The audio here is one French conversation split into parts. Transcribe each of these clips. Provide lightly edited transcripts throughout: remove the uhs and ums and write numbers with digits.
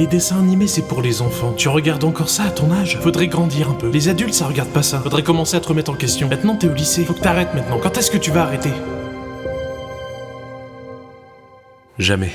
Les dessins animés, c'est pour les enfants. Tu regardes encore ça à ton âge? Faudrait grandir un peu. Les adultes, ça regarde pas ça. Faudrait commencer à te remettre en question. Maintenant, t'es au lycée. Faut que t'arrêtes maintenant. Quand est-ce que tu vas arrêter? Jamais.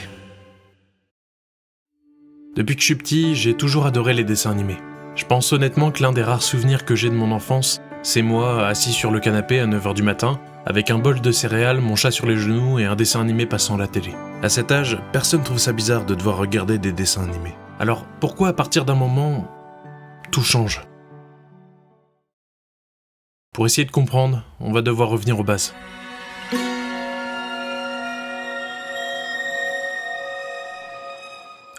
Depuis que je suis petit, j'ai toujours adoré les dessins animés. Je pense honnêtement que l'un des rares souvenirs que j'ai de mon enfance, c'est moi assis sur le canapé à 9h du matin, avec un bol de céréales, mon chat sur les genoux et un dessin animé passant à la télé. À cet âge, personne trouve ça bizarre de devoir regarder des dessins animés. Alors pourquoi à partir d'un moment, tout change? Pour essayer de comprendre, on va devoir revenir aux bases.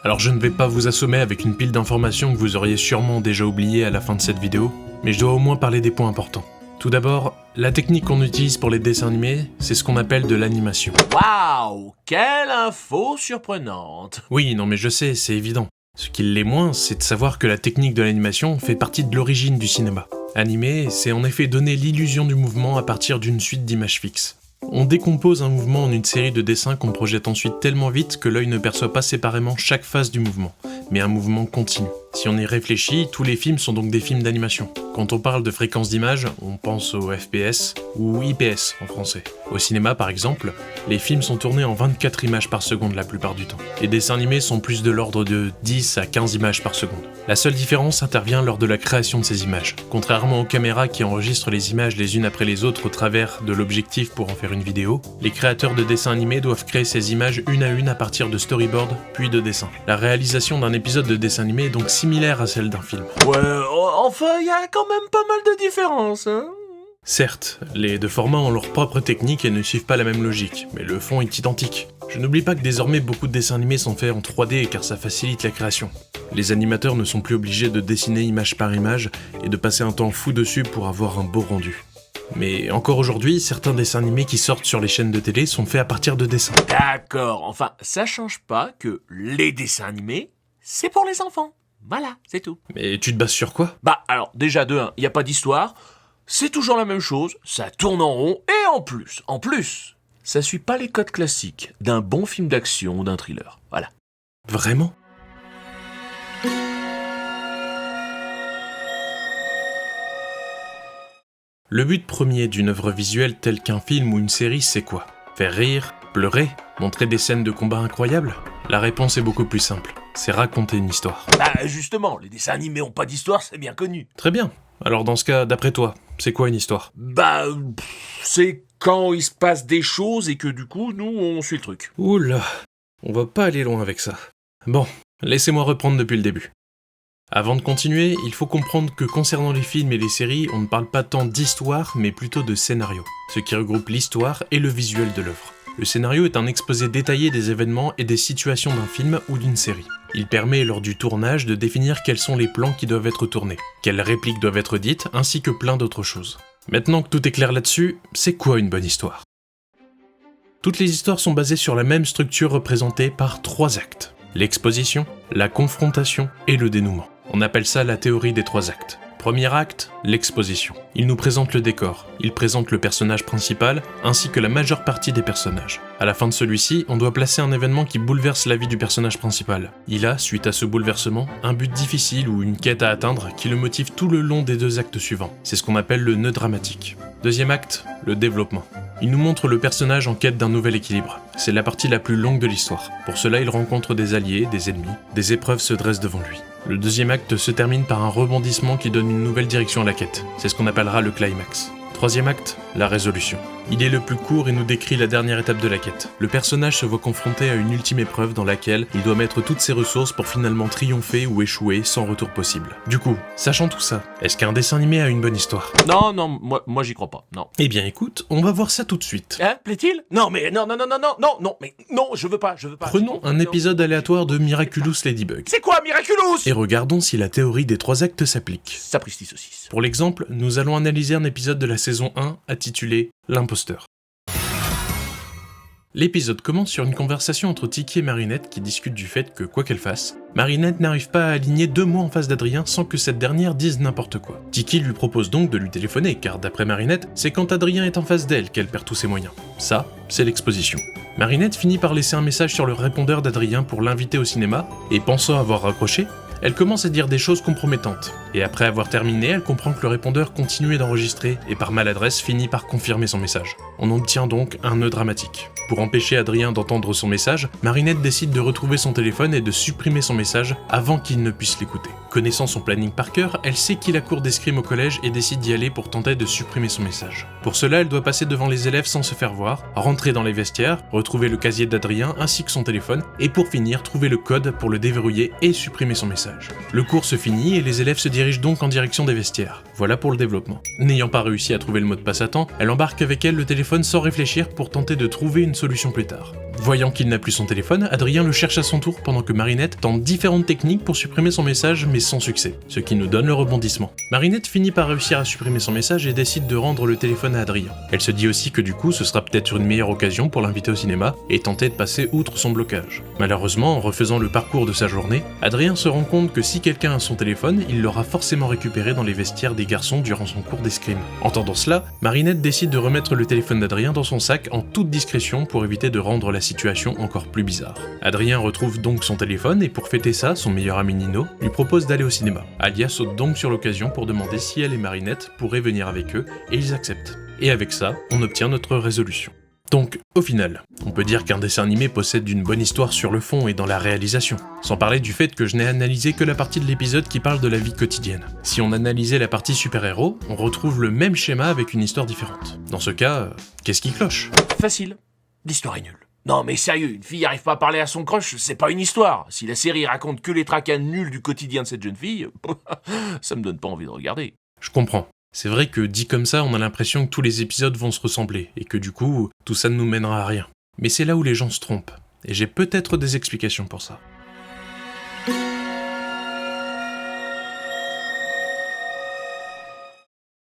Alors je ne vais pas vous assommer avec une pile d'informations que vous auriez sûrement déjà oubliées à la fin de cette vidéo, mais je dois au moins parler des points importants. Tout d'abord, la technique qu'on utilise pour les dessins animés, c'est ce qu'on appelle de l'animation. Waouh, quelle info surprenante! Oui, non mais je sais, c'est évident. Ce qui l'est moins, c'est de savoir que la technique de l'animation fait partie de l'origine du cinéma. Animer, c'est en effet donner l'illusion du mouvement à partir d'une suite d'images fixes. On décompose un mouvement en une série de dessins qu'on projette ensuite tellement vite que l'œil ne perçoit pas séparément chaque phase du mouvement, mais un mouvement continu. Si on y réfléchit, tous les films sont donc des films d'animation. Quand on parle de fréquence d'image, on pense au FPS ou IPS en français. Au cinéma par exemple, les films sont tournés en 24 images par seconde la plupart du temps. Les dessins animés sont plus de l'ordre de 10 à 15 images par seconde. La seule différence intervient lors de la création de ces images. Contrairement aux caméras qui enregistrent les images les unes après les autres au travers de l'objectif pour en faire une vidéo, les créateurs de dessins animés doivent créer ces images une à partir de storyboards puis de dessins. La réalisation d'un épisode de dessin animé est donc similaire à celle d'un film. Ouais, enfin, il y a quand même pas mal de différences, hein. Certes, les deux formats ont leur propre technique et ne suivent pas la même logique, mais le fond est identique. Je n'oublie pas que désormais beaucoup de dessins animés sont faits en 3D car ça facilite la création. Les animateurs ne sont plus obligés de dessiner image par image et de passer un temps fou dessus pour avoir un beau rendu. Mais encore aujourd'hui, certains dessins animés qui sortent sur les chaînes de télé sont faits à partir de dessins. D'accord, enfin, ça change pas que les dessins animés, c'est pour les enfants. Voilà, c'est tout. Mais tu te bases sur quoi? Bah, alors, déjà, de 1, il n'y a pas d'histoire, c'est toujours la même chose, ça tourne en rond, et en plus, ça suit pas les codes classiques d'un bon film d'action ou d'un thriller. Voilà. Vraiment? Le but premier d'une œuvre visuelle telle qu'un film ou une série, c'est quoi? Faire rire? Pleurer? Montrer des scènes de combat incroyables? La réponse est beaucoup plus simple. C'est raconter une histoire. Bah, justement, les dessins animés ont pas d'histoire, c'est bien connu. Très bien. Alors dans ce cas, d'après toi, c'est quoi une histoire? Bah, c'est quand il se passe des choses et que du coup, nous, on suit le truc. Oula, on va pas aller loin avec ça. Bon, laissez-moi reprendre depuis le début. Avant de continuer, il faut comprendre que concernant les films et les séries, on ne parle pas tant d'histoire, mais plutôt de scénario, ce qui regroupe l'histoire et le visuel de l'œuvre. Le scénario est un exposé détaillé des événements et des situations d'un film ou d'une série. Il permet lors du tournage de définir quels sont les plans qui doivent être tournés, quelles répliques doivent être dites, ainsi que plein d'autres choses. Maintenant que tout est clair là-dessus, c'est quoi une bonne histoire? Toutes les histoires sont basées sur la même structure représentée par 3 actes. L'exposition, la confrontation et le dénouement. On appelle ça la théorie des 3 actes. Premier acte, l'exposition. Il nous présente le décor, il présente le personnage principal, ainsi que la majeure partie des personnages. À la fin de celui-ci, on doit placer un événement qui bouleverse la vie du personnage principal. Il a, suite à ce bouleversement, un but difficile ou une quête à atteindre qui le motive tout le long des 2 actes suivants. C'est ce qu'on appelle le nœud dramatique. Deuxième acte, le développement. Il nous montre le personnage en quête d'un nouvel équilibre. C'est la partie la plus longue de l'histoire. Pour cela, il rencontre des alliés, des ennemis, des épreuves se dressent devant lui. Le deuxième acte se termine par un rebondissement qui donne une nouvelle direction à la quête. C'est ce qu'on appellera le climax. Troisième acte, la résolution. Il est le plus court et nous décrit la dernière étape de la quête. Le personnage se voit confronté à une ultime épreuve dans laquelle il doit mettre toutes ses ressources pour finalement triompher ou échouer sans retour possible. Du coup, sachant tout ça, est-ce qu'un dessin animé a une bonne histoire? Non, moi j'y crois pas, non. Eh bien écoute, on va voir ça tout de suite. Hein, plaît-il? Non, mais non, je veux pas. Prenons un épisode aléatoire de Miraculous Ladybug. C'est quoi, Miraculous? Et regardons si la théorie des 3 actes s'applique. Sapristi saucisse. Pour l'exemple, nous allons analyser un épisode de la saison 1 intitulé L'imposteur. L'épisode commence sur une conversation entre Tiki et Marinette qui discutent du fait que, quoi qu'elle fasse, Marinette n'arrive pas à aligner 2 mots en face d'Adrien sans que cette dernière dise n'importe quoi. Tiki lui propose donc de lui téléphoner, car d'après Marinette, c'est quand Adrien est en face d'elle qu'elle perd tous ses moyens. Ça, c'est l'exposition. Marinette finit par laisser un message sur le répondeur d'Adrien pour l'inviter au cinéma, et pensant avoir raccroché, elle commence à dire des choses compromettantes. Et après avoir terminé, elle comprend que le répondeur continuait d'enregistrer et par maladresse finit par confirmer son message. On obtient donc un nœud dramatique. Pour empêcher Adrien d'entendre son message, Marinette décide de retrouver son téléphone et de supprimer son message avant qu'il ne puisse l'écouter. Connaissant son planning par cœur, elle sait qu'il a cours d'escrime au collège et décide d'y aller pour tenter de supprimer son message. Pour cela, elle doit passer devant les élèves sans se faire voir, rentrer dans les vestiaires, retrouver le casier d'Adrien ainsi que son téléphone, et pour finir, trouver le code pour le déverrouiller et supprimer son message. Le cours se finit et les élèves se dirigent donc en direction des vestiaires. Voilà pour le développement. N'ayant pas réussi à trouver le mot de passe à temps, elle embarque avec elle le téléphone sans réfléchir pour tenter de trouver une solution plus tard. Voyant qu'il n'a plus son téléphone, Adrien le cherche à son tour pendant que Marinette tente différentes techniques pour supprimer son message mais sans succès, ce qui nous donne le rebondissement. Marinette finit par réussir à supprimer son message et décide de rendre le téléphone à Adrien. Elle se dit aussi que du coup ce sera peut-être une meilleure occasion pour l'inviter au cinéma et tenter de passer outre son blocage. Malheureusement, en refaisant le parcours de sa journée, Adrien se rend compte que si quelqu'un a son téléphone, il l'aura forcément récupéré dans les vestiaires des garçons durant son cours d'escrime. Entendant cela, Marinette décide de remettre le téléphone d'Adrien dans son sac en toute discrétion pour éviter de rendre la situation encore plus bizarre. Adrien retrouve donc son téléphone et pour fêter ça, son meilleur ami Nino lui propose d'aller au cinéma. Alia saute donc sur l'occasion pour demander si elle et Marinette pourraient venir avec eux et ils acceptent. Et avec ça, on obtient notre résolution. Donc, au final, on peut dire qu'un dessin animé possède une bonne histoire sur le fond et dans la réalisation, sans parler du fait que je n'ai analysé que la partie de l'épisode qui parle de la vie quotidienne. Si on analysait la partie super-héros, on retrouve le même schéma avec une histoire différente. Dans ce cas, qu'est-ce qui cloche ? Facile. L'histoire est nulle. Non mais sérieux, une fille arrive pas à parler à son crush, c'est pas une histoire. Si la série raconte que les tracas nuls du quotidien de cette jeune fille, ça me donne pas envie de regarder. Je comprends. C'est vrai que dit comme ça, on a l'impression que tous les épisodes vont se ressembler, et que du coup, tout ça ne nous mènera à rien. Mais c'est là où les gens se trompent, et j'ai peut-être des explications pour ça.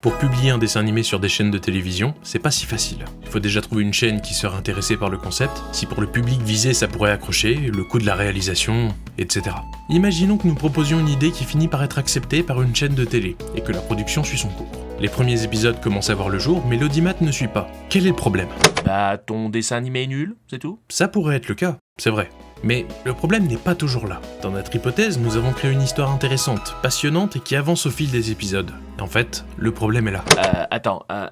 Pour publier un dessin animé sur des chaînes de télévision, c'est pas si facile. Il faut déjà trouver une chaîne qui sera intéressée par le concept, si pour le public visé ça pourrait accrocher, le coût de la réalisation, etc. Imaginons que nous proposions une idée qui finit par être acceptée par une chaîne de télé, et que la production suit son cours. Les premiers épisodes commencent à voir le jour, mais l'audimat ne suit pas. Quel est le problème ? Bah, ton dessin animé est nul, c'est tout ? Ça pourrait être le cas, c'est vrai. Mais le problème n'est pas toujours là. Dans notre hypothèse, nous avons créé une histoire intéressante, passionnante et qui avance au fil des épisodes. Et en fait, le problème est là.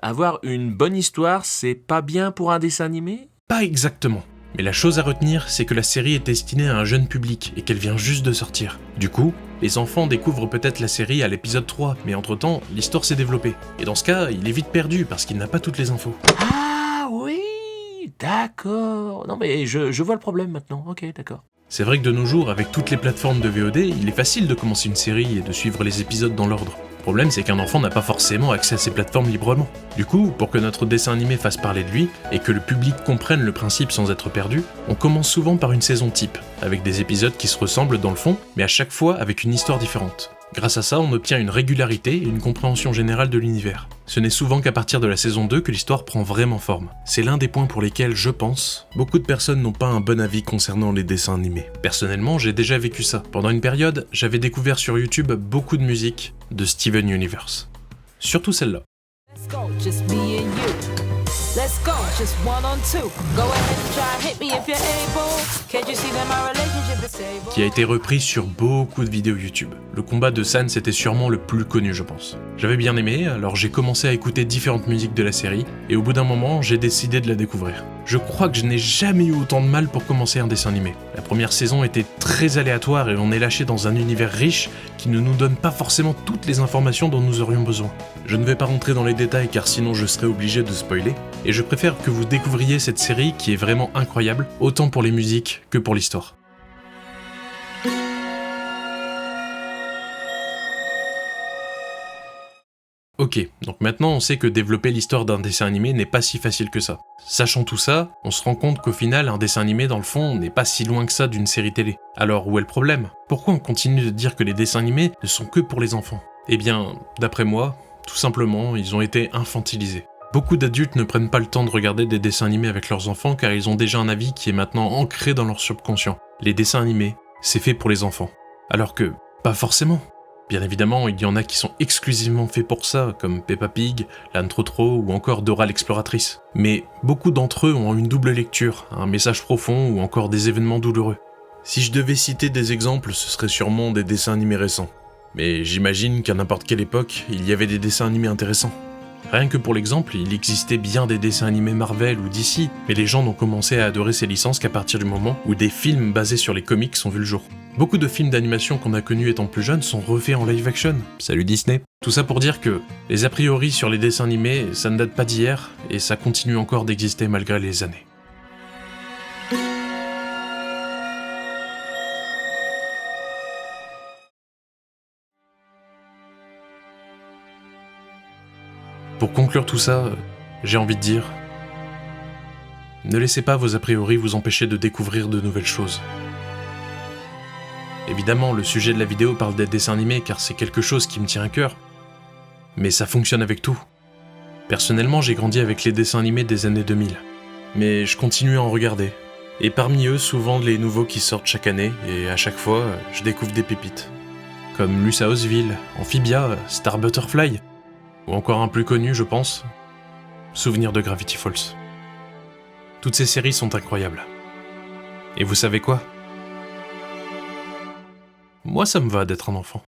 Avoir une bonne histoire, c'est pas bien pour un dessin animé ? Pas exactement. Mais la chose à retenir, c'est que la série est destinée à un jeune public et qu'elle vient juste de sortir. Du coup, les enfants découvrent peut-être la série à l'épisode 3, mais entre-temps, l'histoire s'est développée. Et dans ce cas, il est vite perdu parce qu'il n'a pas toutes les infos. Ah oui, d'accord. Non mais je vois le problème maintenant, ok, d'accord. C'est vrai que de nos jours, avec toutes les plateformes de VOD, il est facile de commencer une série et de suivre les épisodes dans l'ordre. Le problème, c'est qu'un enfant n'a pas forcément accès à ces plateformes librement. Du coup, pour que notre dessin animé fasse parler de lui, et que le public comprenne le principe sans être perdu, on commence souvent par une saison type, avec des épisodes qui se ressemblent dans le fond, mais à chaque fois avec une histoire différente. Grâce à ça, on obtient une régularité et une compréhension générale de l'univers. Ce n'est souvent qu'à partir de la saison 2 que l'histoire prend vraiment forme. C'est l'un des points pour lesquels, je pense, beaucoup de personnes n'ont pas un bon avis concernant les dessins animés. Personnellement, j'ai déjà vécu ça. Pendant une période, j'avais découvert sur YouTube beaucoup de musique de Steven Universe. Surtout celle-là. Let's go, just me and you. Let's go, just one on two. Go ahead and try, hit me if you're able. Can't you see that my relationship is stable? Qui a été repris sur beaucoup de vidéos YouTube. Le combat de Sans était sûrement le plus connu, je pense. J'avais bien aimé, alors j'ai commencé à écouter différentes musiques de la série, et au bout d'un moment, j'ai décidé de la découvrir. Je crois que je n'ai jamais eu autant de mal pour commencer un dessin animé. La première saison était très aléatoire et on est lâché dans un univers riche qui ne nous donne pas forcément toutes les informations dont nous aurions besoin. Je ne vais pas rentrer dans les détails car sinon je serais obligé de spoiler, et je préfère que vous découvriez cette série qui est vraiment incroyable, autant pour les musiques que pour l'histoire. Ok, donc maintenant on sait que développer l'histoire d'un dessin animé n'est pas si facile que ça. Sachant tout ça, on se rend compte qu'au final, un dessin animé dans le fond n'est pas si loin que ça d'une série télé. Alors où est le problème ? Pourquoi on continue de dire que les dessins animés ne sont que pour les enfants ? Eh bien, d'après moi, tout simplement, ils ont été infantilisés. Beaucoup d'adultes ne prennent pas le temps de regarder des dessins animés avec leurs enfants car ils ont déjà un avis qui est maintenant ancré dans leur subconscient. Les dessins animés, c'est fait pour les enfants. Alors que, pas forcément. Bien évidemment, il y en a qui sont exclusivement faits pour ça, comme Peppa Pig, L'Âne Trotro ou encore Dora l'exploratrice. Mais beaucoup d'entre eux ont une double lecture, un message profond ou encore des événements douloureux. Si je devais citer des exemples, ce serait sûrement des dessins animés récents. Mais j'imagine qu'à n'importe quelle époque, il y avait des dessins animés intéressants. Rien que pour l'exemple, il existait bien des dessins animés Marvel ou DC, mais les gens n'ont commencé à adorer ces licences qu'à partir du moment où des films basés sur les comics ont vu le jour. Beaucoup de films d'animation qu'on a connus étant plus jeunes sont refaits en live action. Salut Disney. Tout ça pour dire que les a priori sur les dessins animés, ça ne date pas d'hier, et ça continue encore d'exister malgré les années. Pour conclure tout ça, j'ai envie de dire, ne laissez pas vos a priori vous empêcher de découvrir de nouvelles choses. Évidemment, le sujet de la vidéo parle des dessins animés car c'est quelque chose qui me tient à cœur. Mais ça fonctionne avec tout. Personnellement, j'ai grandi avec les dessins animés des années 2000. Mais je continue à en regarder. Et parmi eux, souvent les nouveaux qui sortent chaque année, et à chaque fois, je découvre des pépites. Comme Luce à Osville, Amphibia, Star Butterfly, ou encore un plus connu, je pense, Souvenir de Gravity Falls. Toutes ces séries sont incroyables. Et vous savez quoi ? Moi, ça me va d'être un enfant.